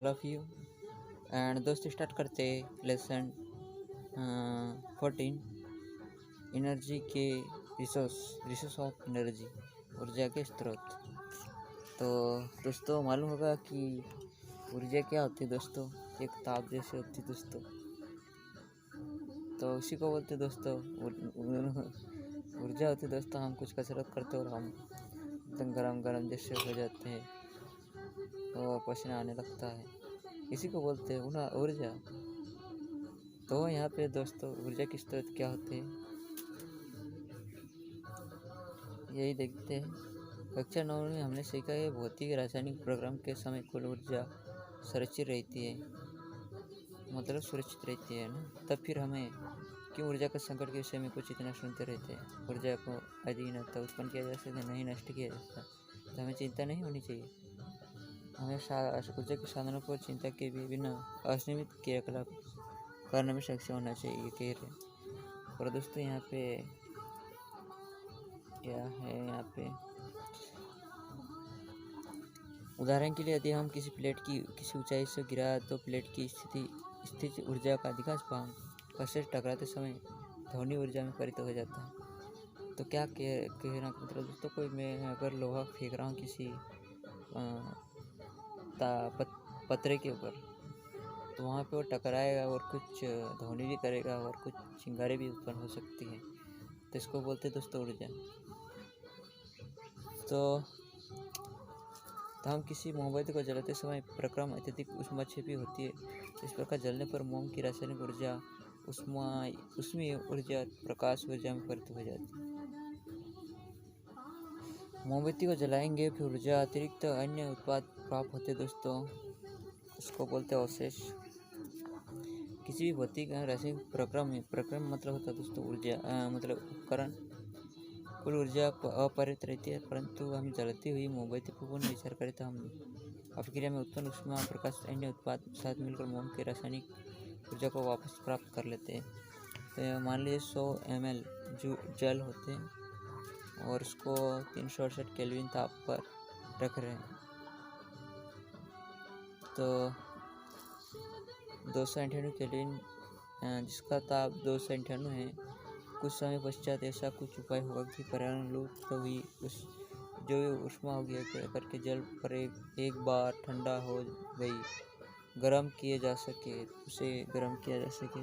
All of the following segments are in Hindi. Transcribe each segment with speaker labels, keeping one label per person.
Speaker 1: लव यू एंड दोस्तों स्टार्ट करते लेसन 14 एनर्जी के रिसोर्स ऑफ एनर्जी ऊर्जा के स्रोत। तो दोस्तों मालूम होगा कि ऊर्जा क्या होती है दोस्तों, एक ताप जैसे होती है दोस्तों। तो उसी को बोलते दोस्तों ऊर्जा होती है दोस्तों। हम कुछ कसरत करते और हम एकदम गरम जैसे हो जाते हैं, तो पसीना आने लगता है, इसी को बोलते हैं ऊर्जा। तो यहाँ पे दोस्तों ऊर्जा के स्रोत क्या होते हैं यही देखते हैं। कक्षा 9 में हमने सीखा है भौतिक रासायनिक प्रोग्राम के समय कुल ऊर्जा सुरक्षित रहती है, मतलब सुरक्षित रहती है ना। तब फिर हमें क्यों ऊर्जा के संकट के विषय में कुछ इतना सुनते रहते हैं। ऊर्जा को यदि न तो उत्पन्न किया जा सकता, नहीं नष्ट किया जा सकता, तो हमें चिंता नहीं होनी चाहिए। हमें ऊर्जा के साधनों को चिंता के भी बिना असीमित क्रियाकलाप करने में सक्षम होना चाहिए, ये कह रहे। और दोस्तों यहाँ पे क्या है, यहाँ पे उदाहरण के लिए यदि हम किसी प्लेट की किसी ऊंचाई से गिरा तो प्लेट की स्थिति ऊर्जा का अधिकांश भाग उससे टकराते समय ध्वनि ऊर्जा में परिवर्तित हो जाता है। तो क्या कहना मतलब दोस्तों, कोई मैं अगर लोहा फेंक रहा हूँ किसी पतरे के ऊपर, तो वहाँ पे वो टकराएगा और कुछ ध्वनि भी करेगा और कुछ चिंगारी भी उत्पन्न हो सकती है। तो इसको बोलते हैं दोस्तों ऊर्जा। तो हम किसी मोमबत्ती को जलाते समय प्रक्रम अत्यधिक ऊष्माक्षेपी होती है। इस प्रकार जलने पर मोम की रासायनिक ऊर्जा उष्मीय ऊर्जा प्रकाश ऊर्जा में परिवर्तित हो जाती है। मोमबत्ती को जलाएंगे फिर ऊर्जा अतिरिक्त अन्य उत्पाद प्राप्त होते दोस्तों, उसको बोलते हैं अवशेष। किसी भी भौतिक रासायनिक प्रक्रम मतलब होता है दोस्तों ऊर्जा, मतलब उपकरण। कुल ऊर्जा अपरित रहती है, परंतु हम जलती हुई मोमबत्ती पर पुनः विचार करें तो हम अभिक्रिया में उत्पन्न ऊष्मा प्रकाश अन्य उत्पाद साथ मिलकर मोम के रासायनिक ऊर्जा को वापस प्राप्त कर लेते हैं। तो मान लीजिए 100 ml जल होते हैं और उसको 368 केल्विन ताप पर रख रहे हैं, तो 298 केल्विन जिसका ताप 298 है। कुछ समय पश्चात ऐसा कुछ उपाय होगा कि पर्यावरण लुप्त हुई उस जो ऊष्मा हो गया करके जल पर एक बार ठंडा हो गई, गर्म किए जा सके, उसे गर्म किया जा सके।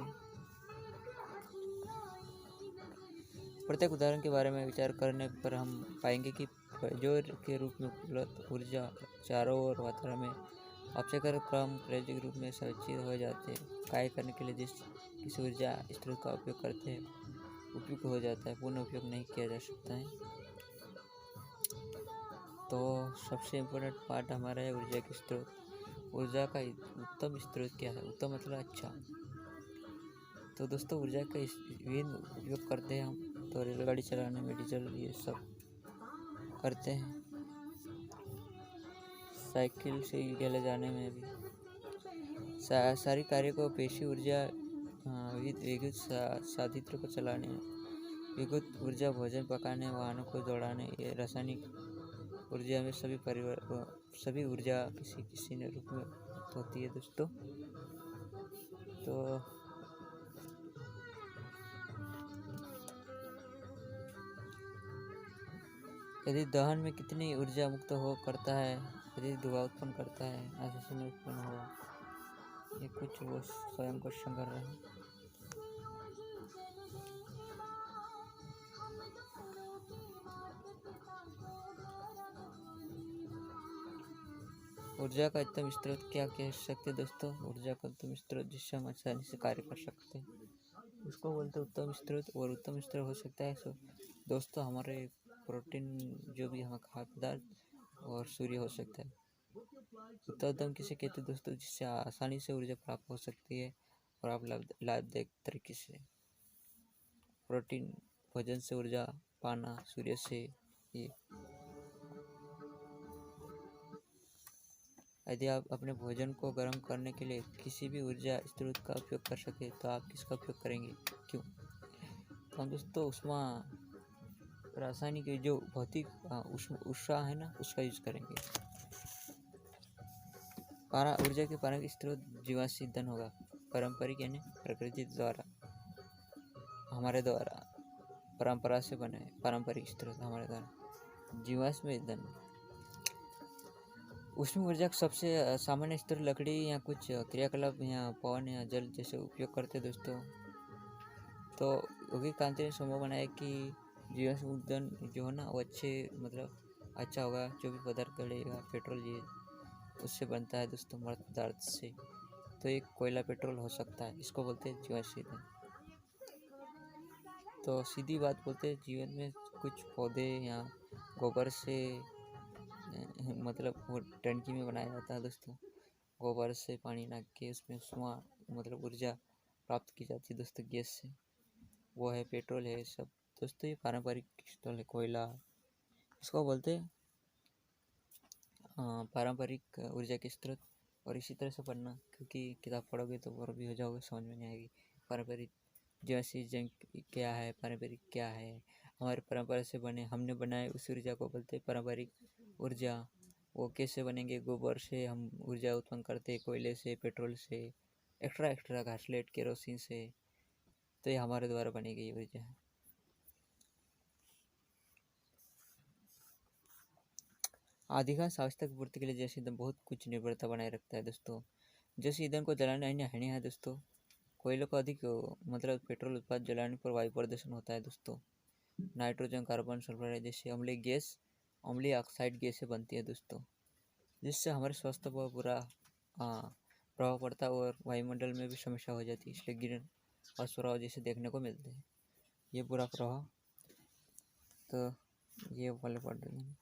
Speaker 1: प्रत्येक उदाहरण के बारे में विचार करने पर हम पाएंगे कि प्रयोज्य के रूप में उपलब्ध ऊर्जा चारों ओर वातावरण में आवश्यक क्रम प्रयोज्य रूप में संचित हो जाते हैं। कार्य करने के लिए जिस किसी ऊर्जा स्रोत का उपयोग करते हैं उपयुक्त हो जाता है, पुनः उपयोग नहीं किया जा सकता है। तो सबसे इम्पोर्टेंट पार्ट हमारा है ऊर्जा के स्रोत। ऊर्जा का उत्तम स्रोत क्या है? उत्तम मतलब अच्छा। तो दोस्तों ऊर्जा का विभिन्न उपयोग करते हैं हम, तो रेलगाड़ी चलाने में डीजल ये सब करते हैं, साइकिल से ले जाने में भी, सारी कार्य को पेशी ऊर्जा विद्युत साधित्र को चलाने, विद्युत ऊर्जा भोजन पकाने, वाहनों को दौड़ाने, ये रासायनिक ऊर्जा में सभी ऊर्जा किसी न रूप में होती है दोस्तों। तो यदि दहन में कितनी ऊर्जा मुक्त हो करता है, यदि धुआं उत्पन्न करता है, आशीष में उत्पन्न हुआ, ये कुछ वो स्वयं क्वेश्चन कर रहे हैं। ऊर्जा का उत्तम स्रोत क्या कह सकते दोस्तों? ऊर्जा का उत्तम स्रोत जिससे हम आसानी से कार्य कर सकते हैं उसको बोलते हैं उत्तम स्रोत। और उत्तम स्रोत हो सकता है दोस्तों हमारे प्रोटीन, जो भी हमारा खाद्य पदार्थ, और सूर्य हो सकता है। उत्तम किसे कहते हैं दोस्तों? जिससे आसानी से ऊर्जा प्राप्त हो सकती है और आप लाभदायक तरीके से प्रोटीन भोजन से ऊर्जा पाना, सूर्य से। ये यदि आप अपने भोजन को गर्म करने के लिए किसी भी ऊर्जा स्रोत का उपयोग कर सके तो आप किसका उपयोग करेंगे, क्यों? तो हम दोस्तों ऊष्मा रासायनिक जो भौतिक ऊष्मा है ना, उसका यूज करेंगे। ऊर्जा के पारंपरिक स्रोत जीवाश्म ईंधन होगा। पारंपरिक यानी प्रकृति द्वारा, हमारे द्वारा परंपरा से बने पारंपरिक स्रोत हमारे द्वारा। जीवाश्म ईंधन ऊष्मीय ऊर्जा का सबसे सामान्य स्रोत लकड़ी या कुछ क्रियाकलाप या पवन या जल जैसे उपयोग करते दोस्तों। तो योगी कांति ने संभव बनाया कि जीवाश्म ईंधन जो है ना वो अच्छे मतलब अच्छा होगा। जो भी पदार्थ गलेगा पेट्रोल ये उससे बनता है दोस्तों, मृत पदार्थ से। तो एक कोयला पेट्रोल हो सकता है, इसको बोलते हैं जीवाश्म ईंधन। तो सीधी बात बोलते हैं, जीवन में कुछ पौधे या गोबर से मतलब वो टंकी में बनाया जाता है दोस्तों। गोबर से पानी डाल के उसमें उष्मा मतलब ऊर्जा प्राप्त की जाती है दोस्तों गैस से, वो है पेट्रोल है सब दोस्तों। ये पारंपरिक स्थल है कोयला, इसको बोलते हैं पारंपरिक ऊर्जा के स्रोत। और इसी तरह से पढ़ना, क्योंकि किताब पढ़ोगे तो और भी हो जाओगे, समझ में नहीं आएगी। पारंपरिक जैसे जंग क्या है, पारंपरिक क्या है, हमारे परंपरा से बने हमने बनाए उस ऊर्जा को बोलते हैं पारंपरिक ऊर्जा। वो कैसे बनेंगे, गोबर से हम ऊर्जा उत्पन्न करते हैं, कोयले से, पेट्रोल से, एक्स्ट्रा घासलेट केरोसिन से। तो ये हमारे द्वारा बनी गई ऊर्जा है। अधिकांश आवश्यक पूर्ति के लिए जैसे ईंधन बहुत कुछ निर्भरता बनाए रखता है दोस्तों। जैसे ईंधन को जलाने अन्य हानि है दोस्तों। कोयले को अधिक मतलब पेट्रोल उत्पाद जलाने पर वायु प्रदूषण होता है दोस्तों। नाइट्रोजन, कार्बन, सल्फर जैसे अम्लीय गैस, अम्लीय ऑक्साइड गैसें बनती है दोस्तों, जिससे हमारे स्वास्थ्य पर बुरा प्रभाव पड़ता है और वायुमंडल में भी समस्या हो जाती है। इसलिए ग्रीन हाउस प्रभाव जैसे देखने को मिलते हैं, ये बुरा प्रभाव। तो ये वाले पढ़ रहे हैं।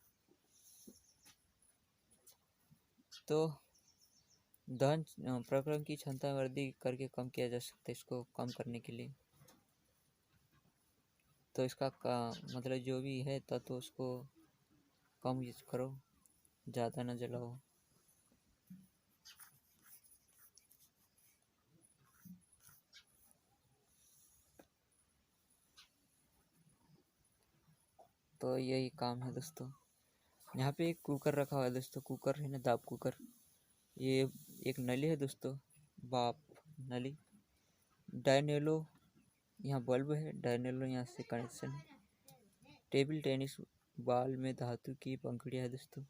Speaker 1: तो दहन प्रक्रम की क्षमता में वृद्धि करके कम किया जा सकता है, इसको कम करने के लिए। तो इसका मतलब जो भी है तो उसको कम यूज करो, ज़्यादा ना जलाओ। तो यही काम है दोस्तों। यहाँ पे एक कुकर रखा हुआ है दोस्तों, कुकर है ना, दाब कुकर। ये एक नली है दोस्तों, बाप नली। डायनेलो यहाँ बल्ब है, डायनेलो यहाँ से कनेक्शन है। टेबल टेनिस बॉल में धातु की पंखुड़ियाँ है दोस्तों।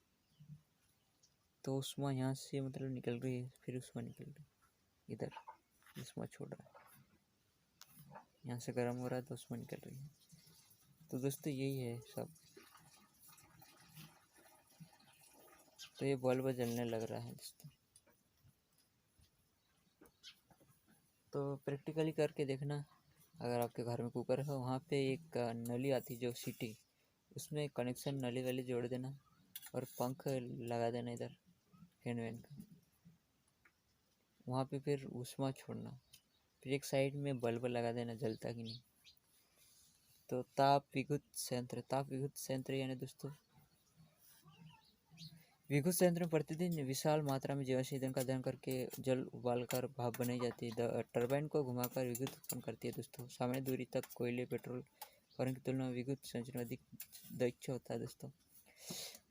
Speaker 1: तो उष्मा यहाँ से मतलब निकल रही है, फिर उष्मा निकल रही है इधर, उष्मा छोड़ रहा है, यहाँ से गर्म हो रहा है तो उष्मा निकल रही है। तो दोस्तों यही है सब। तो ये बल्ब जलने लग रहा है दोस्तों। तो प्रैक्टिकली करके देखना, अगर आपके घर में कुकर है वहाँ पे एक नली आती जो सीटी, उसमें कनेक्शन नली वाली जोड़ देना और पंख लगा देना इधर फैन वैन का, वहाँ पे फिर उष्मा छोड़ना, फिर एक साइड में बल्ब लगा देना, जलता कि नहीं। तो ताप विद्युत संयंत्र यानी दोस्तों विद्युत संयंत्र में प्रतिदिन विशाल मात्रा में जीवाश्म ईंधन का दहन करके जल उबालकर भाप बनाई जाती है। टरबाइन को घुमाकर विद्युत उत्पन्न करती है दोस्तों। सामान्य दूरी तक कोयले, पेट्रोल की तुलना में विद्युत संयंत्र अधिक दक्ष होता है दोस्तों।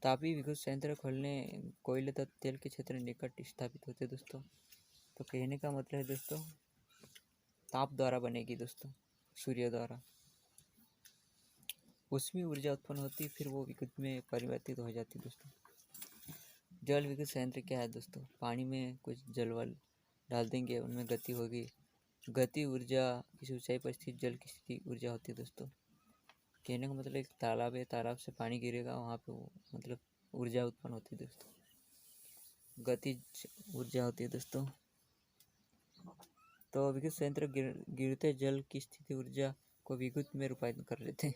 Speaker 1: तापीय विद्युत संयंत्र खोलने कोयले तथा तेल के क्षेत्र निकट स्थापित होते हैं दोस्तों। तो कहने का मतलब है दोस्तों, ताप द्वारा बनेगी दोस्तों, सूर्य द्वारा उसमें ऊर्जा उत्पन्न होती है, फिर वो विद्युत में परिवर्तित हो जाती है दोस्तों। जल विद्युत संयंत्र क्या है दोस्तों, पानी में कुछ जलवल डाल देंगे, उनमें गति होगी। गति ऊर्जा किसी ऊंचाई पर स्थित जल की स्थिति ऊर्जा होती है दोस्तों। कहने का मतलब एक तालाब है, तालाब से पानी गिरेगा, वहाँ पे वो मतलब ऊर्जा उत्पन्न होती है दोस्तों, गतिज ऊर्जा होती है दोस्तों। तो विद्युत संयंत्र गिरते जल की स्थिति ऊर्जा को विद्युत में रूपांतरित कर लेते हैं।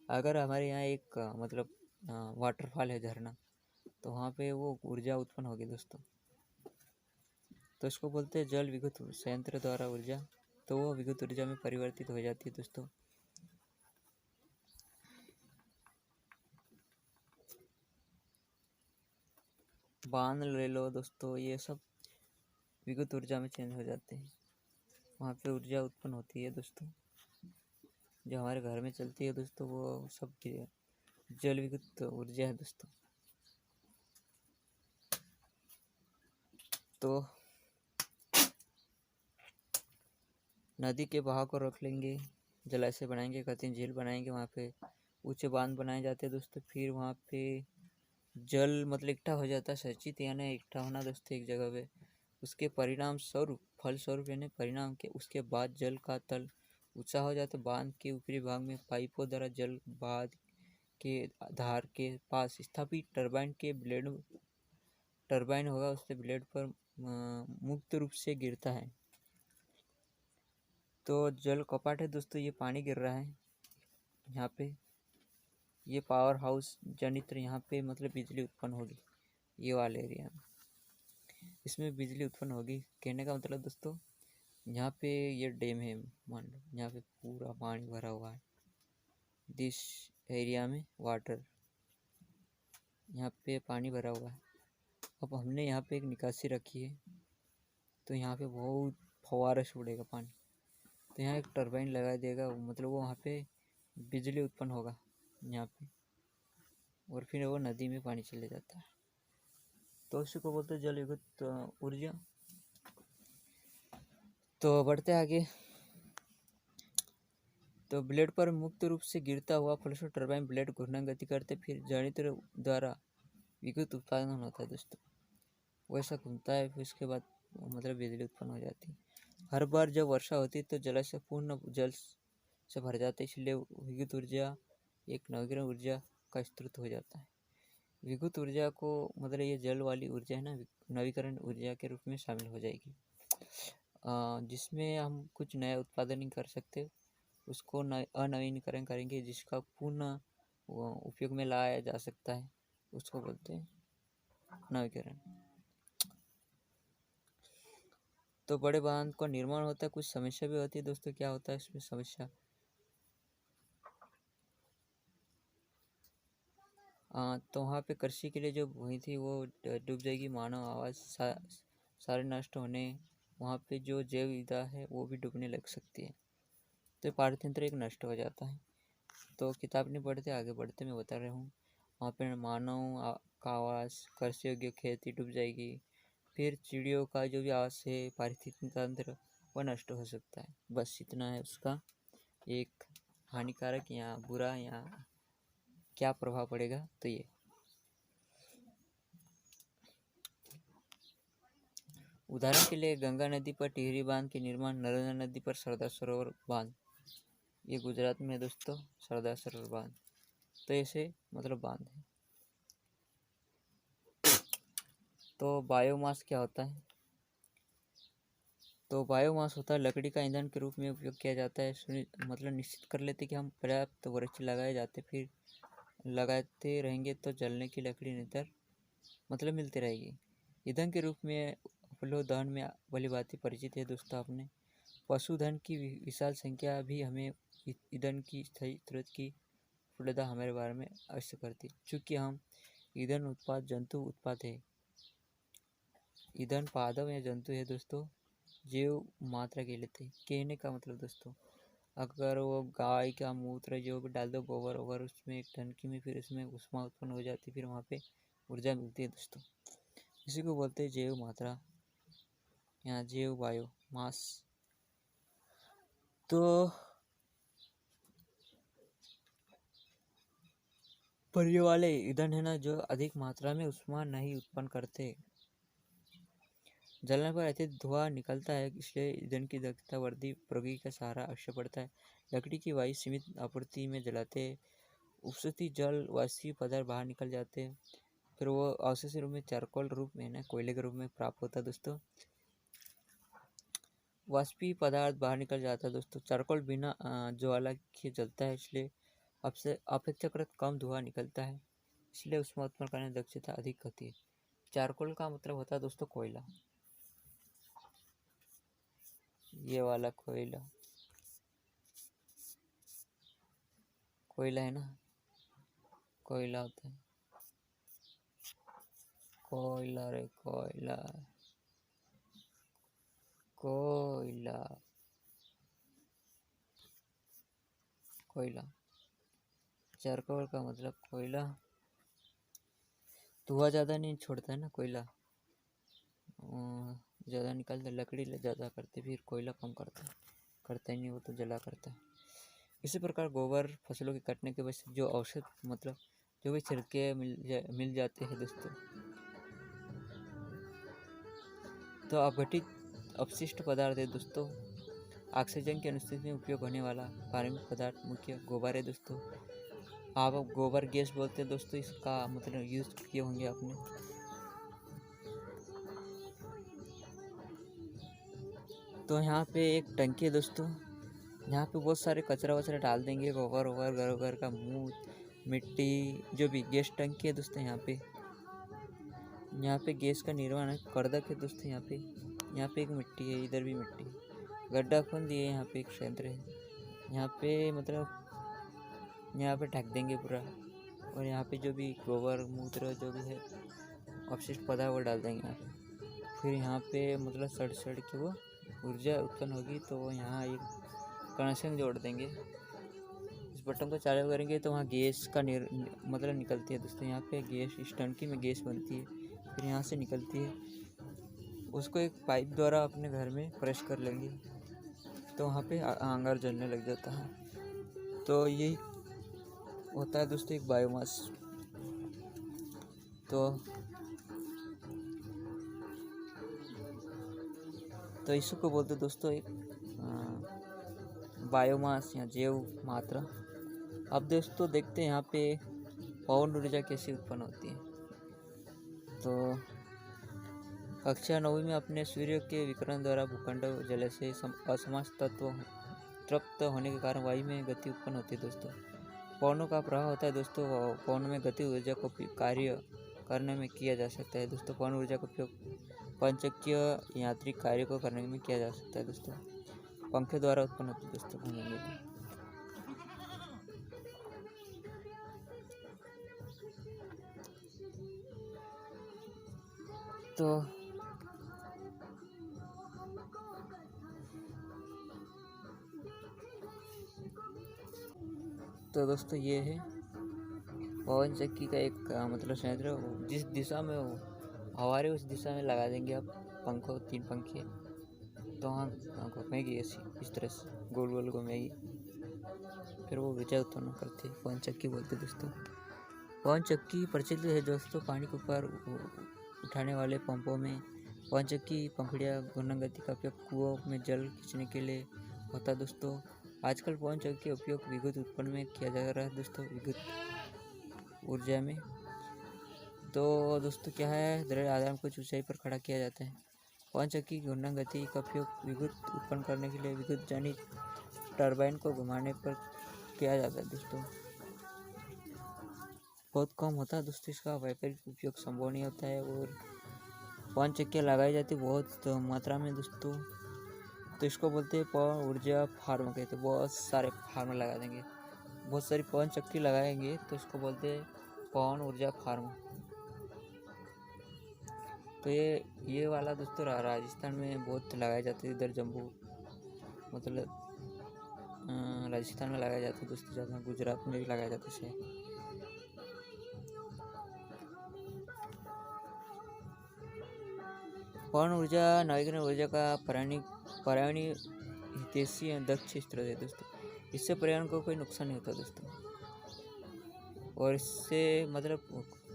Speaker 1: अगर हमारे यहाँ एक मतलब वाटरफॉल है, झरना, तो वहाँ पे वो ऊर्जा उत्पन्न होगी दोस्तों। तो इसको बोलते हैं जल विद्युत संयंत्र द्वारा ऊर्जा। तो वो विद्युत ऊर्जा में परिवर्तित हो जाती है दोस्तों। बांध ले लो दोस्तों, ये सब विद्युत ऊर्जा में चेंज हो जाते हैं, वहाँ पे ऊर्जा उत्पन्न होती है दोस्तों। जो हमारे घर में चलती है दोस्तों, वो सब जल विद्युत ऊर्जा है दोस्तों। दोस्तों नदी के बहाव को रोक लेंगे, जलाशय बनाएंगे, कृत्रिम झील बनाएंगे, वहाँ पे ऊंचे बांध बनाए जाते हैं दोस्तों। फिर वहाँ पे जल मतलब इकट्ठा हो जाता है, संचित यानी इकट्ठा होना दोस्तों एक जगह पे। उसके परिणाम स्वरूप फलस्वरूप यानी परिणाम के उसके बाद जल का तल ऊंचा हो जाता है। बांध के ऊपरी भाग में पाइपों द्वारा जल बांध के धार के पास स्थापित टरबाइन होगा, उससे ब्लेड पर मुक्त रूप से गिरता है। तो जल कपाट है दोस्तों, ये पानी गिर रहा है यहाँ पे। ये पावर हाउस जनित्र यहाँ पे मतलब बिजली उत्पन्न होगी, ये वाले एरिया में इसमें बिजली उत्पन्न होगी। कहने का मतलब दोस्तों यहाँ पे ये डैम है, मान लो यहाँ पे पूरा पानी भरा हुआ है। दिस एरिया में वाटर, यहाँ पे पानी भरा हुआ है। अब हमने यहाँ पे एक निकासी रखी है, तो यहाँ पे बहुत फव्वारा से उड़ेगा पानी। तो यहाँ एक टरबाइन लगा देगा, मतलब वो वहाँ पे बिजली उत्पन्न होगा यहाँ पे, और फिर वो नदी में पानी चले जाता है। तो उसी को बोलते हैं जल विद्युत ऊर्जा। तो बढ़ते आगे। तो ब्लेड पर मुक्त रूप से गिरता हुआ फलस्वरूप टरबाइन ब्लेड घूर्णन गति करते, फिर जनित्र द्वारा विद्युत उत्पादन होता है दोस्तों। वैसा घूमता है, फिर उसके बाद मतलब बिजली उत्पन्न हो जाती है। हर बार जब वर्षा होती है तो जलाशय पूर्ण जल से भर जाते हैं, इसलिए विद्युत ऊर्जा एक नवीकरण ऊर्जा का स्रोत हो जाता है। विद्युत ऊर्जा को मतलब ये जल वाली ऊर्जा है ना, नवीकरण ऊर्जा के रूप में शामिल हो जाएगी, जिसमें हम कुछ नया उत्पादन नहीं कर सकते, उसको अनवीनीकरण करेंगे, जिसका पुनः उपयोग में लाया जा सकता है, उसको बोलते हैं नवीकरण। तो बड़े बांध का निर्माण होता है, कुछ समस्या भी होती है दोस्तों। क्या होता है इसमें समस्या? तो वहाँ पे कृषि के लिए जो भूमि थी वो डूब जाएगी, मानव आवास सारे नष्ट होने, वहाँ पे जो जैव विविधता है वो भी डूबने लग सकती है। तो पारतंत्र एक नष्ट हो जाता है। तो किताब नहीं पढ़ते, आगे बढ़ते मैं बता रहा हूँ। वहाँ पे मानव का आवास, कृषि योग्य खेती डूब जाएगी। फिर चिड़ियों का जो भी आवास है, पारिस्थितिक तंत्र वह नष्ट हो सकता है। बस इतना है उसका एक हानिकारक या बुरा या क्या प्रभाव पड़ेगा। तो ये उदाहरण के लिए गंगा नदी पर टिहरी बांध के निर्माण, नर्मदा नदी पर सरदार सरोवर बांध, ये गुजरात में है दोस्तों सरदार सरोवर बांध। तो ऐसे मतलब बांध है। तो बायोमास क्या होता है? तो बायोमास होता है लकड़ी का ईंधन के रूप में उपयोग किया जाता है। मतलब निश्चित कर लेते कि हम पर्याप्त वृक्ष लगाए जाते, फिर लगाते रहेंगे तो जलने की लकड़ी निरंतर मतलब मिलती रहेगी। ईंधन के रूप में उपलोह दहन में भली भांति परिचित है दोस्तों आपने। पशुधन की विशाल संख्या भी हमें ईंधन की स्थायी स्रोत की उपलब्धता हमारे बारे में अवश्य करती, चूँकि हम ईंधन उत्पाद जंतु उत्पाद है। ईंधन पादप या जंतु है दोस्तों, जैव मात्रा के लिए थे। कहने का मतलब दोस्तों, अगर वो गाय का मूत्र जो भी डाल दो, गोबर वोबर उसमें एक टंकी में, फिर उसमें ऊष्मा उत्पन्न हो जाती, फिर वहाँ पे ऊर्जा मिलती है दोस्तों। इसी को बोलते हैं जैव मात्रा या जैव बायो मास। तो पर ये वाले ईंधन है ना, जो अधिक मात्रा में ऊष्मा नहीं उत्पन्न करते, जलने पर अत्यधिक धुआं निकलता है, इसलिए ईंधन की दक्षता वृद्धि प्रौद्योगिकी का सहारा अवश्य पड़ता है। लकड़ी की वायु सीमित आपूर्ति में जलाते, उपस्थित जल वाष्पीय पदार्थ बाहर निकल जाते हैं, फिर वो अवशेष रूप में चारकोल रूप में ना कोयले के रूप में प्राप्त होता है दोस्तों। वाष्पीय पदार्थ बाहर निकल जाता है दोस्तों। चारकोल बिना ज्वाला के जलता है, इसलिए अपेक्षाकृत कम धुआं निकलता है, इसलिए उसमें उत्पन्न करने की दक्षता अधिक होती है। चारकोल का मतलब होता है दोस्तों कोयला, ये वाला कोयला, कोयला है ना, कोयला होता है, कोयला रे कोयला, कोयला, कोयला। चारकोल का मतलब कोयला, धुआं ज़्यादा नहीं छोड़ता है ना कोयला, ज़्यादा निकालते, लकड़ी ज़्यादा करते, फिर कोयला कम करता ही नहीं, वो तो जला करता है। इसी प्रकार गोबर फसलों के कटने के बाद जो औसत मतलब जो भी छिड़के मिल जाते हैं दोस्तों। तो अपघटित अपशिष्ट पदार्थ है दोस्तों, ऑक्सीजन की अनुपस्थिति में उपयोग होने वाला कार्बनिक पदार्थ मुख्य गोबर है दोस्तों। आप गोबर गैस बोलते हैं दोस्तों, इसका मतलब यूज किए होंगे आपने। तो यहाँ पे एक टंकी है दोस्तों, यहाँ पे बहुत सारे कचरा वचरा डाल देंगे, गोबर वोबर घर का मूत मिट्टी जो भी। गैस टंकी है दोस्तों, यहाँ पे गैस का निर्माण है। कर्दक है दोस्तों, यहाँ पे एक मिट्टी है, इधर भी मिट्टी है, गड्ढा खोद दिए, यहाँ पे एक संयंत्र है, यहाँ पे मतलब यहाँ पे ढक देंगे पूरा। और यहाँ पे जो भी गोबर मूत्र जो भी है अपशिष्ट पदार्थ वो डाल देंगे यहाँ पे। फिर यहाँ पे मतलब सड़ के वो ऊर्जा उत्पन्न होगी, तो वो यहाँ एक कनेक्शन जोड़ देंगे। इस बटन को चालू करेंगे तो वहाँ गैस का मतलब निकलती है दोस्तों। यहाँ पे गैस, इस टंकी में गैस बनती है, फिर यहाँ से निकलती है, उसको एक पाइप द्वारा अपने घर में प्रेस कर लेंगे, तो वहाँ पे आंगार जलने लग जाता है। तो यही होता है दोस्तों एक बायोमास। तो इसको बोलते दोस्तों एक बायोमास या जैव मात्रा। अब दोस्तों देखते हैं यहाँ पे पवन ऊर्जा कैसे उत्पन्न होती है। तो कक्षा 9वीं में अपने सूर्य के विकिरण द्वारा भूखंड जल से असमास तत्व तृप्त होने के कारण वायु में गति उत्पन्न होती है दोस्तों। पवनों का प्रवाह होता है दोस्तों, पवनों में गति ऊर्जा को कार्य करने में किया जा सकता है दोस्तों। पवन ऊर्जा का उपयोग पंचक्कीय यांत्रिक कार्य को करने में किया जा सकता है दोस्तों। पंखे द्वारा उत्पन्न होती है दोस्तों घूमेंगे तो दोस्तों ये है पवन चक्की का एक मतलब संयंत्र। जिस दिशा में हवा रही उस दिशा में लगा देंगे आप पंखों, 3 पंखे, तो वहाँ घूमेगी ऐसी इस तरह से गोल गोल घूमेगी, फिर वो ऊर्जा उत्पन्न करती है। पवन चक्की बोलते दोस्तों। पवन चक्की प्रचलित है दोस्तों, पानी के ऊपर उठाने वाले पंपों में पवन चक्की पंखुड़ियाँ घूर्णन गति का उपयोग कुओं में जल खींचने के लिए होता है दोस्तों। आजकल पवन चक्की का उपयोग विद्युत उत्पन्न में किया जा रहा है दोस्तों, विद्युत ऊर्जा में। तो दोस्तों क्या है, दृढ़ आधार में कुछ ऊंचाई पर खड़ा किया जाता है। पवन चक्की की घूर्णन गति का उपयोग विद्युत उत्पन्न करने के लिए विद्युत जनित टरबाइन को घुमाने पर किया जाता है दोस्तों। बहुत कम होता है दोस्तों, इसका वैपारिक उपयोग संभव नहीं होता है। और पवन चक्कियाँ लगाई जाती बहुत मात्रा में दोस्तों, तो इसको बोलते हैं पवन ऊर्जा फार्म कहते हैं। बहुत सारे फार्म लगा देंगे, बहुत सारी पवन चक्की लगाएंगे, तो इसको बोलते हैं पवन ऊर्जा फार्म। तो ये वाला दोस्तों राजस्थान में बहुत लगाए जाते हैं, इधर जम्मू मतलब राजस्थान में लगाए जाते हैं दोस्तों, ज़्यादा गुजरात में भी लगाए जाते हैं। पवन ऊर्जा नवीकरणीय ऊर्जा का पर्यावरणीय हितैषी दक्ष स्रोत है दोस्तों। इससे पर्यावरण को कोई नुकसान नहीं होता दोस्तों, और इससे मतलब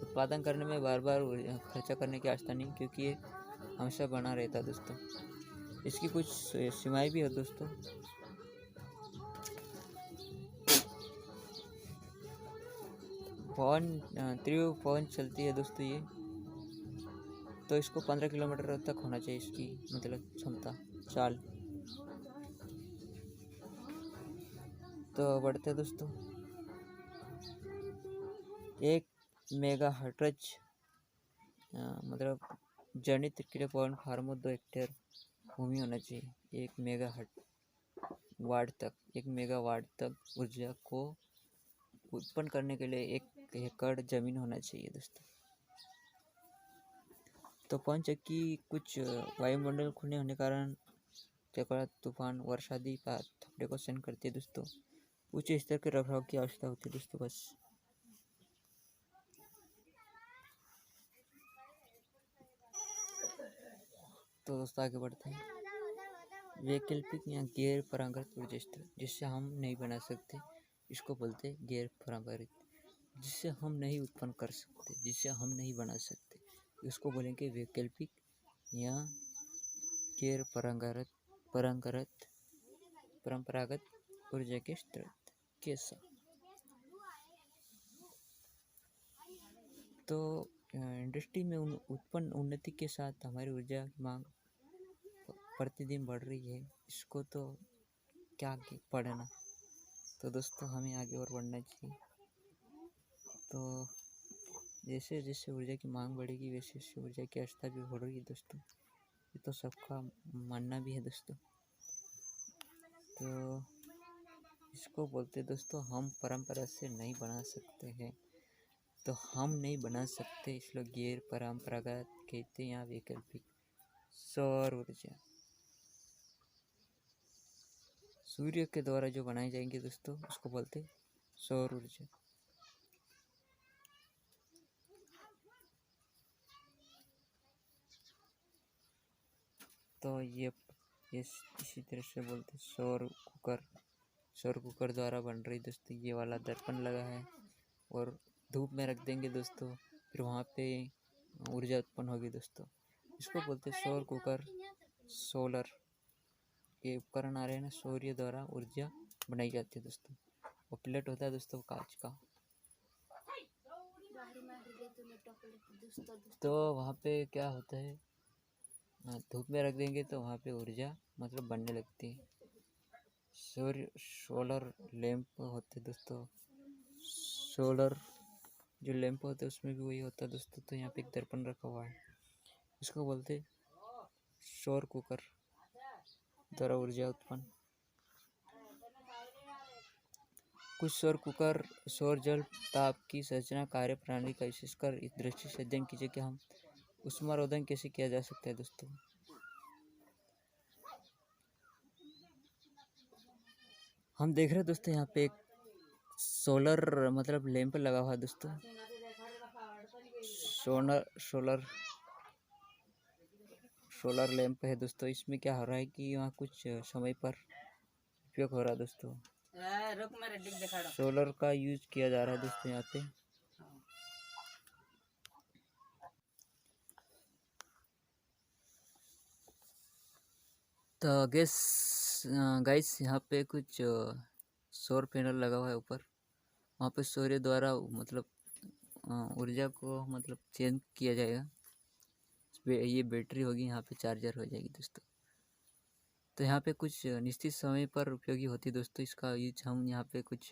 Speaker 1: उत्पादन करने में बार बार खर्चा करने की आवश्यकता नहीं, क्योंकि ये हमेशा बना रहता है दोस्तों। इसकी कुछ सीमाएं भी है दोस्तों। तीव्र पवन चलती है दोस्तों ये, तो इसको 15 किलोमीटर तक होना चाहिए इसकी मतलब क्षमता चाल। तो बढ़ते दोस्तों, 1 मेगाहर्ट्ज मतलब जनित क्रिया पवन फार्म 2 हेक्टेयर भूमि होना चाहिए। 1 मेगावाट तक ऊर्जा को उत्पन्न करने के लिए 1 एकड़ जमीन होना चाहिए दोस्तों। तो पवन चक्की कुछ वायुमंडल खुले होने कारण चक्रवात, तूफान, वर्षा आदि थपड़े को सहन करती है दोस्तों। उच्च स्तर के रखरखाव की आवश्यकता होती है दोस्तों बस। तो दोस्तों आगे बढ़ते हैं। वैकल्पिक या गैर परंपरागत ऊर्जा स्रोत जिससे हम नहीं बना सकते, इसको बोलते हैं गैर परंपरागत। जिससे हम नहीं उत्पन्न कर सकते, जिससे हम नहीं बना सकते, इसको बोलेंगे वैकल्पिक या गैर परंपरागत ऊर्जा के स्रोत। कैसा? तो इंडस्ट्री में उत्पन्न उन्नति के साथ हमारी ऊर्जा की मांग प्रतिदिन बढ़ रही है। इसको तो क्या पढ़ना, तो दोस्तों हमें आगे और बढ़ना चाहिए। तो जैसे जैसे ऊर्जा की मांग बढ़ेगी वैसे वैसे ऊर्जा की आवश्यकता भी बढ़ रही है दोस्तों। ये तो सबका मानना भी है दोस्तों। तो इसको बोलते दोस्तों हम परंपरा से नहीं बना सकते हैं, तो हम नहीं बना सकते इसलिए गैर परंपरागत कहते हैं या वैकल्पिक। सौर ऊर्जा सूर्य के द्वारा जो बनाए जाएंगे दोस्तों उसको बोलते सौर ऊर्जा। तो ये इसी तरह से बोलते सौर कुकर द्वारा बन रही दोस्तों। ये वाला दर्पण लगा है और धूप में रख देंगे दोस्तों, फिर वहाँ पे ऊर्जा उत्पन्न होगी दोस्तों। इसको बोलते सौर कुकर। सोलर के उपकरण आ रहे हैं ना, सूर्य द्वारा ऊर्जा बनाई जाती है दोस्तों। वो प्लेट होता है दोस्तों कांच का, तो वहाँ पे क्या होता है, धूप में रख देंगे तो वहाँ पे ऊर्जा मतलब बनने लगती है। सोलर लैंप होते दोस्तों, सोलर जो लैंप होता है उसमें भी वही होता है दोस्तों। तो यहाँ पे एक दर्पण रखा हुआ है, इसको बोलते सौर कुकर द्वारा ऊर्जा उत्पन्न। कुछ सौर कुकर सौर जल ताप की संरचना कार्य प्रणाली का विशेषकर इस दृष्टि से अध्ययन कीजिए कि हम ऊष्मारोधन कैसे किया जा सकता है दोस्तों। हम देख रहे हैं दोस्तों यहाँ पे एक सोलर मतलब लैंप लगा हुआ है दोस्तों। सोलर लैंप है दोस्तों। इसमें क्या हो रहा है कि वहाँ कुछ समय पर उपयोग हो रहा है दोस्तों। सोलर का यूज किया जा रहा है दोस्तों यहाँ पे। तो गाइस यहाँ पे कुछ सौर पैनल लगा हुआ है ऊपर, वहाँ पे सूर्य द्वारा मतलब ऊर्जा को मतलब चेंज किया जाएगा। ये बैटरी होगी, यहाँ पे चार्जर हो जाएगी दोस्तों। तो यहाँ पे कुछ निश्चित समय पर उपयोगी होती है दोस्तों। इसका यूज हम यहाँ पे कुछ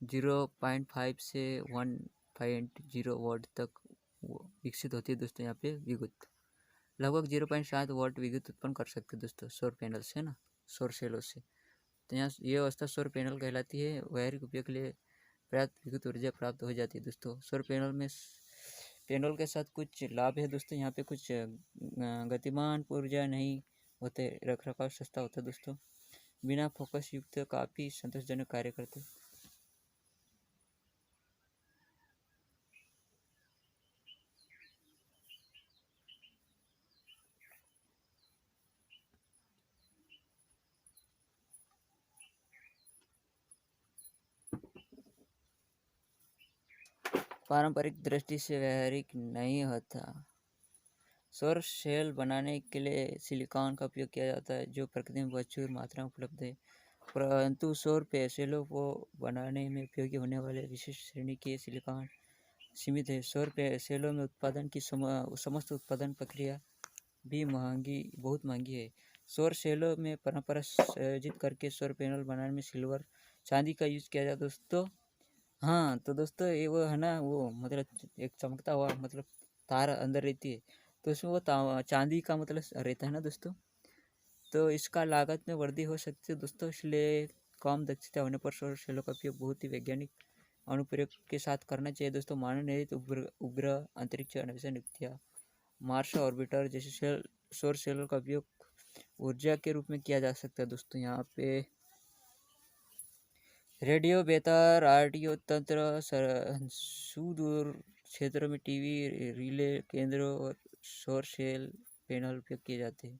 Speaker 1: 0.5 से 1.0 वाट तक विकसित होती है दोस्तों। यहाँ पे विद्युत लगभग 0.7 वाट विद्युत उत्पन्न कर सकते हैं दोस्तों सौर पैनल से ना, सौर सेलों से। तो यहाँ ये अवस्था सौर पैनल कहलाती है। व्यावहारिक उपयोग के लिए पर्याप्त विद्युत ऊर्जा प्राप्त हो जाती है दोस्तों। सौर पैनल के साथ कुछ लाभ है दोस्तों। यहाँ पे कुछ गतिमान ऊर्जा नहीं होते, रखरखाव सस्ता होता है दोस्तों, बिना फोकस युक्त काफ़ी संतोषजनक कार्य करते। पारंपरिक दृष्टि से व्यावहारिक नहीं होता। सौर सेल बनाने के लिए सिलिकॉन का उपयोग किया जाता है जो प्रकृति में प्रचुर मात्रा में उपलब्ध है, परंतु सौर सेलों को बनाने में उपयोगी होने वाले विशेष श्रेणी के सिलिकॉन सीमित है। सौर सेलों में उत्पादन की समस्त उत्पादन प्रक्रिया भी बहुत महंगी है। सौर सेलों में परंपरा संयोजित करके सौर पैनल बनाने में सिल्वर चांदी का यूज किया जाता है दोस्तों। हाँ तो दोस्तों ये वो है ना, वो मतलब एक चमकता हुआ मतलब तार अंदर रहती है, तो उसमें वो चांदी का मतलब रहता है ना दोस्तों। तो इसका लागत में वृद्धि हो सकती है दोस्तों, इसलिए कम दक्षता होने पर सौर सेलों का उपयोग बहुत ही वैज्ञानिक अनुप्रयोग के साथ करना चाहिए दोस्तों। मानव निर्मित उपग्रह, अंतरिक्ष अन्वेषण युक्तियाँ, मार्स ऑर्बिटर जैसे सौर सेलों का उपयोग ऊर्जा के रूप में किया जा सकता है दोस्तों। यहाँ पे रेडियो बेतार, आरटीओ तंत्र, सुदूर क्षेत्रों में टीवी रिले केंद्रों और सौर सेल पैनल उपयोग किए जाते हैं।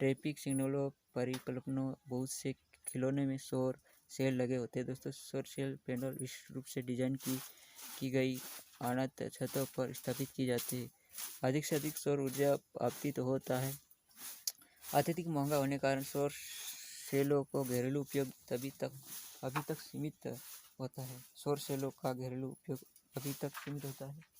Speaker 1: ट्रैफिक सिग्नलों परिकल्पनाओं बहुत से खिलौने में सौर सेल लगे होते हैं दोस्तों। सौर सेल पैनल विशेष रूप से डिजाइन की गई अनाथ छतों पर स्थापित की जाती है। अधिक से अधिक सौर ऊर्जा आपूर्ति तो होता है। अत्यधिक महंगा होने के कारण सौर सेलों को घरेलू उपयोग अभी तक सीमित होता है। सौर सेलों का घरेलू उपयोग अभी तक सीमित होता है।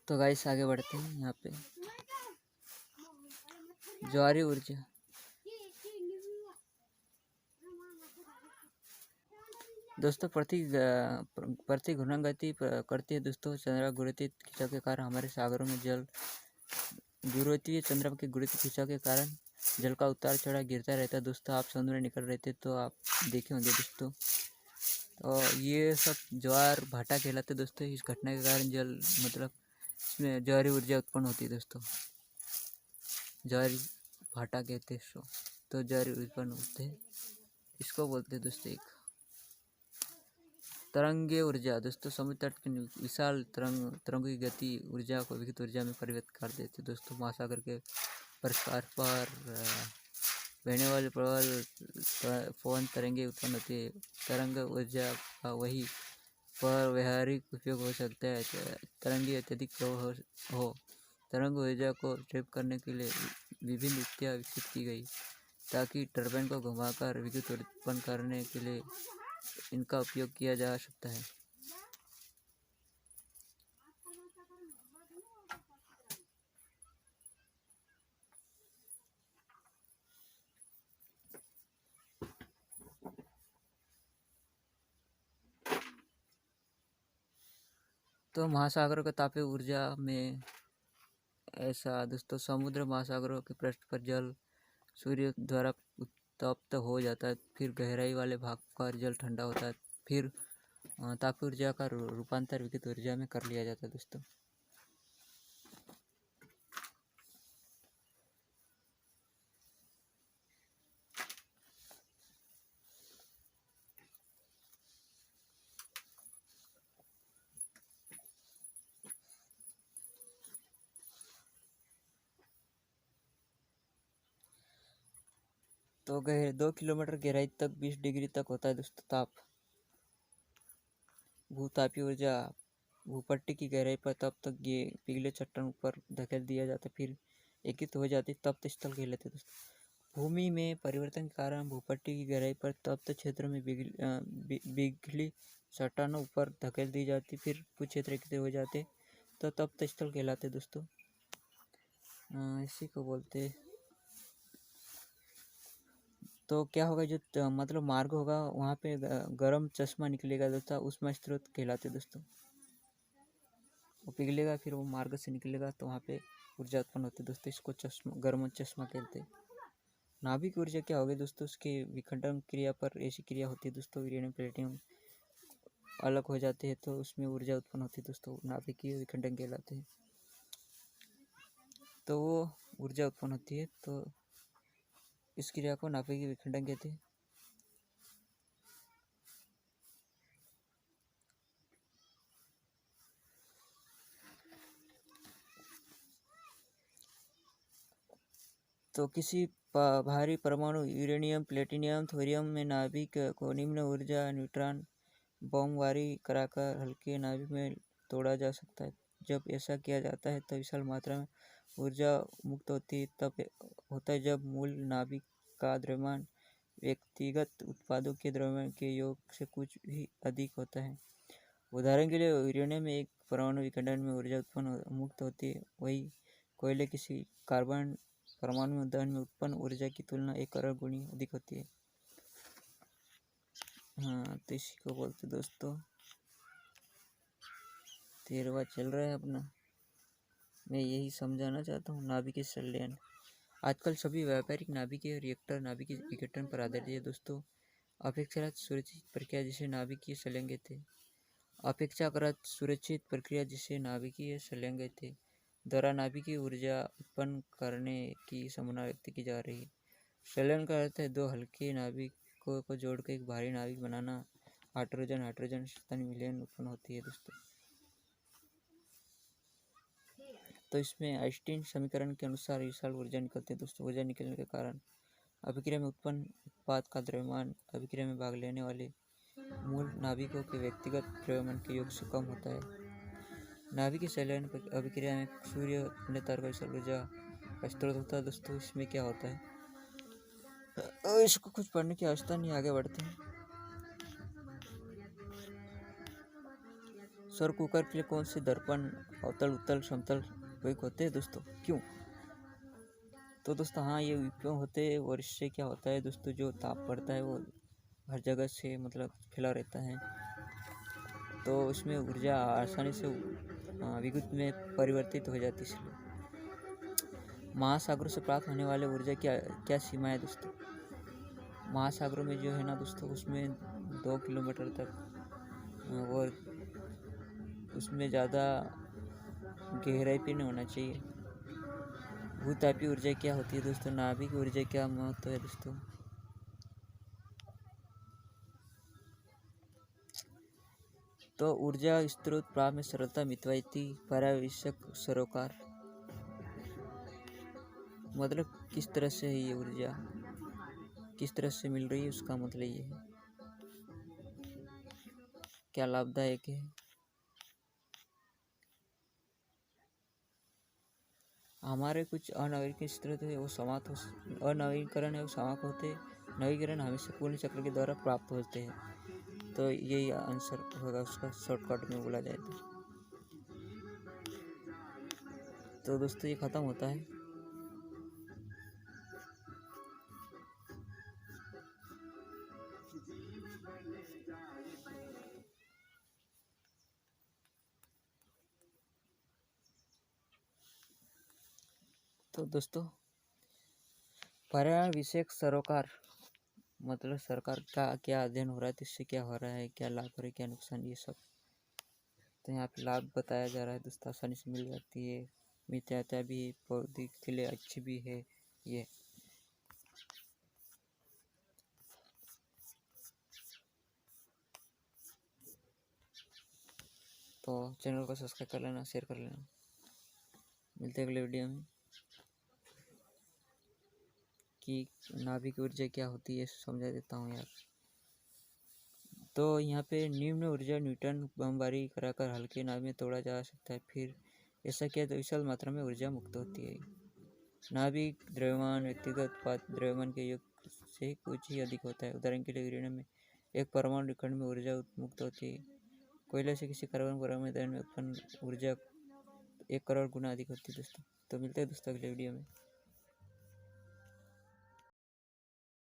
Speaker 1: तो गाइस आगे बढ़ते हैं। यहाँ पे ज्वारीय ऊर्जा दोस्तों प्रति घूर्णन करती है दोस्तों। चंद्रमा गुरुत्वीय खिंचाव के कारण हमारे सागरों में जल गुरुत्वीय चंद्रमा के गुरुत्वीय खिंचाव के कारण जल का उतार चढ़ाव गिरता रहता है दोस्तों। आप समुद्र में निकल रहे थे तो आप देखे होंगे दोस्तों। तो ये सब ज्वार भाटा कहलाते दोस्तों। इस घटना के कारण जल मतलब इसमें ज्वारीय ऊर्जा उत्पन्न होती है दोस्तों। ज्वारी भाटा कहते हैं तो ज्वारीय उत्पन्न होते हैं, इसको बोलते हैं दोस्तों। एक तरंगीय ऊर्जा दोस्तों। समुद्र तट की विशाल तरंगों की गति ऊर्जा को विद्युत ऊर्जा में परिवर्तित कर देती है दोस्तों। महासागर के प्रसार पर बहने वाले प्रबल पवन तरंगे उत्पन्न होती है। तरंग ऊर्जा का वही पर व्यावहारिक उपयोग हो सकता है। तरंगी अत्यधिक प्रबल हो। तरंग ऊर्जा को ट्रैप करने के लिए विभिन्न युक्तियाँ विकसित की गई ताकि टरबाइन को घुमाकर विद्युत उत्पन्न करने के लिए इनका उपयोग किया जा सकता है। तो महासागरों के तापीय ऊर्जा में ऐसा दोस्तों, समुद्र महासागरों के पृष्ठ पर जल सूर्य द्वारा उत्तप्त हो जाता है। फिर गहराई वाले भाग पर जल ठंडा होता है। फिर तापीय ऊर्जा का रूपांतर विद्युत ऊर्जा में कर लिया जाता है दोस्तों। तो 2 किलोमीटर गहराई तक 20 डिग्री तक होता है दोस्तों ताप। भूतापीय ऊर्जा भूपट्टी की गहराई पर तब तक ये पिघले चट्टान ऊपर धकेल दिया जाता है, फिर एकीकृत हो जाती, तप्त स्थल कहलाते दोस्तों। भूमि में परिवर्तन के कारण भूपट्टी की गहराई पर तप्त क्षेत्र में पिघली चट्टानों ऊपर धकेल दी जाती, फिर कुछ क्षेत्र एकीकृत हो जाते तो तप्त स्थल कहलाते दोस्तों। इसी को बोलते। तो क्या होगा, जो मतलब मार्ग होगा वहाँ पे गर्म चश्मा निकलेगा दोस्तों, उष्मा स्रोत कहलाते दोस्तों। वो पिघलेगा फिर वो मार्ग से निकलेगा तो वहाँ पे ऊर्जा उत्पन्न होती है दोस्तों। इसको गर्म चश्मा कहते हैं। नाभिक ऊर्जा क्या होगी दोस्तों, उसके विखंडन क्रिया पर ऐसी क्रिया होती है दोस्तों, यूरेनियम प्लेटिनम अलग हो जाते हैं तो उसमें ऊर्जा उत्पन्न होती है दोस्तों, नाभिकीय विखंडन कहलाते हैं। तो वो ऊर्जा उत्पन्न होती है तो इस क्रिया को नाभिकीय विखंडन कहते हैं। तो किसी भारी परमाणु यूरेनियम प्लेटिनियम थोरियम में नाभिक को निम्न ऊर्जा न्यूट्रॉन बमबारी कराकर हल्के नाभिक में तोड़ा जा सकता है। जब ऐसा किया जाता है तो विशाल मात्रा में ऊर्जा मुक्त होती है। तब होता है जब मूल नाभिक का द्रव्यमान व्यक्तिगत उत्पादों के द्रव्यमान के योग से कुछ ही अधिक होता है। उदाहरण के लिए यूरेनियम में एक परमाणु विखंडन में ऊर्जा उत्पन्न मुक्त होती है, वही कोयले किसी कार्बन परमाणु दहन में उत्पन्न ऊर्जा की तुलना 1 करोड़ गुनी अधिक होती है। हाँ, तो इसी को बोलते दोस्तों 13वां चल रहा है अपना। मैं यही समझाना चाहता हूँ नाभिकीय संलयन। आजकल सभी व्यावहारिक नाभिकीय रिएक्टर नाभिकीय विघटन पर आधारित है दोस्तों। अपेक्षाकृत सुरक्षित प्रक्रिया जिसे नाभिकीय संलयन कहते हैं। अपेक्षाकृत सुरक्षित प्रक्रिया जिसे नाभिकीय संलयन कहते हैं द्वारा नाभिकीय ऊर्जा उत्पन्न करने की संभावना व्यक्त की जा रही है। संलयन का अर्थ है 2 हल्के नाभिकों को जोड़कर एक भारी नाभिक बनाना। हाइड्रोजन हाइड्रोजन विलयन उत्पन्न होती है दोस्तों। तो इसमें आइंस्टीन समीकरण के अनुसार विशाल ऊर्जा निकलती है दोस्तों। ऊर्जा निकलने के कारण अभिक्रिया में उत्पन्न उत्पाद का द्रव्यमान अभिक्रिया में भाग लेने वाले मूल नाभिकों के व्यक्तिगत द्रव्यमान के योग से कम होता है। नाभिकीय संलयन अभिक्रिया में सूर्य अन्य तारों का विशाल ऊर्जा का स्रोत होता है दोस्तों। इसमें क्या होता है इसको कुछ पढ़ने की आवश्यकता नहीं, आगे बढ़ते हैं। सौर कुकर के लिए कौन से दर्पण अवतल उत्तल समतल उपयोग होते हैं दोस्तों, क्यों? तो दोस्तों हाँ, ये क्यों होते हैं और इससे क्या होता है दोस्तों, जो ताप बढ़ता है वो हर जगह से मतलब फैला रहता है, तो उसमें ऊर्जा आसानी से विद्युत में परिवर्तित हो जाती है। इसलिए महासागरों से प्राप्त होने वाले ऊर्जा क्या क्या सीमा है दोस्तों? महासागरों में जो है ना दोस्तों, उसमें 2 किलोमीटर तक और उसमें ज़्यादा गहराई पे नहीं होना चाहिए। भूतापीय ऊर्जा क्या होती है दोस्तों? नाभिक ऊर्जा क्या महत्व है दोस्तों? तो ऊर्जा स्रोत प्राप्त में सरलता मितव्ययी पर्यावश्यक सरोकार, मतलब किस तरह से है ये ऊर्जा, किस तरह से मिल रही है, उसका मतलब ये है क्या लाभदायक है। हमारे कुछ अनवीकरण स्रोत है वो समाप्त हो, अनवीकरण है वो समाप्त होते हैं, नवीकरण हमेशा पूर्ण चक्र के द्वारा प्राप्त होते हैं। तो यही आंसर होगा उसका शॉर्टकट में बोला जाए तो दोस्तों ये ख़त्म होता है। तो दोस्तों पर्यावरण विषयक सरोकार मतलब सरकार का क्या अध्ययन हो रहा है, तो इससे क्या हो रहा है, क्या लाभ हो रहा है, क्या नुकसान, ये सब तो यहाँ पे लाभ बताया जा रहा है दोस्तों। आसानी से मिल जाती है, मित्रता भी पौधे के लिए अच्छी भी है ये। तो चैनल को सब्सक्राइब कर लेना, शेयर कर लेना। मिलते हैं अगले वीडियो में कि नाभिक ऊर्जा क्या होती है समझा देता हूँ यार। तो यहाँ पे निम्न ऊर्जा न्यूटन बमबारी कराकर हल्के नाभिक में तोड़ा जा सकता है। फिर ऐसा किया तो विशाल मात्रा में ऊर्जा मुक्त होती है। नाभिक द्रव्यमान व्यक्तिगत उत्पाद द्रव्यमान के योग से कुछ ही अधिक होता है। उदाहरण के लिए यूरेनियम में एक परमाणु खंड में ऊर्जा मुक्त होती है। कोयले से किसी कार्बन परमाणु दहन में उत्पन्न ऊर्जा 1 करोड़ गुना अधिक होती है दोस्तों। तो मिलते हैं दोस्तों अगले वीडियो में।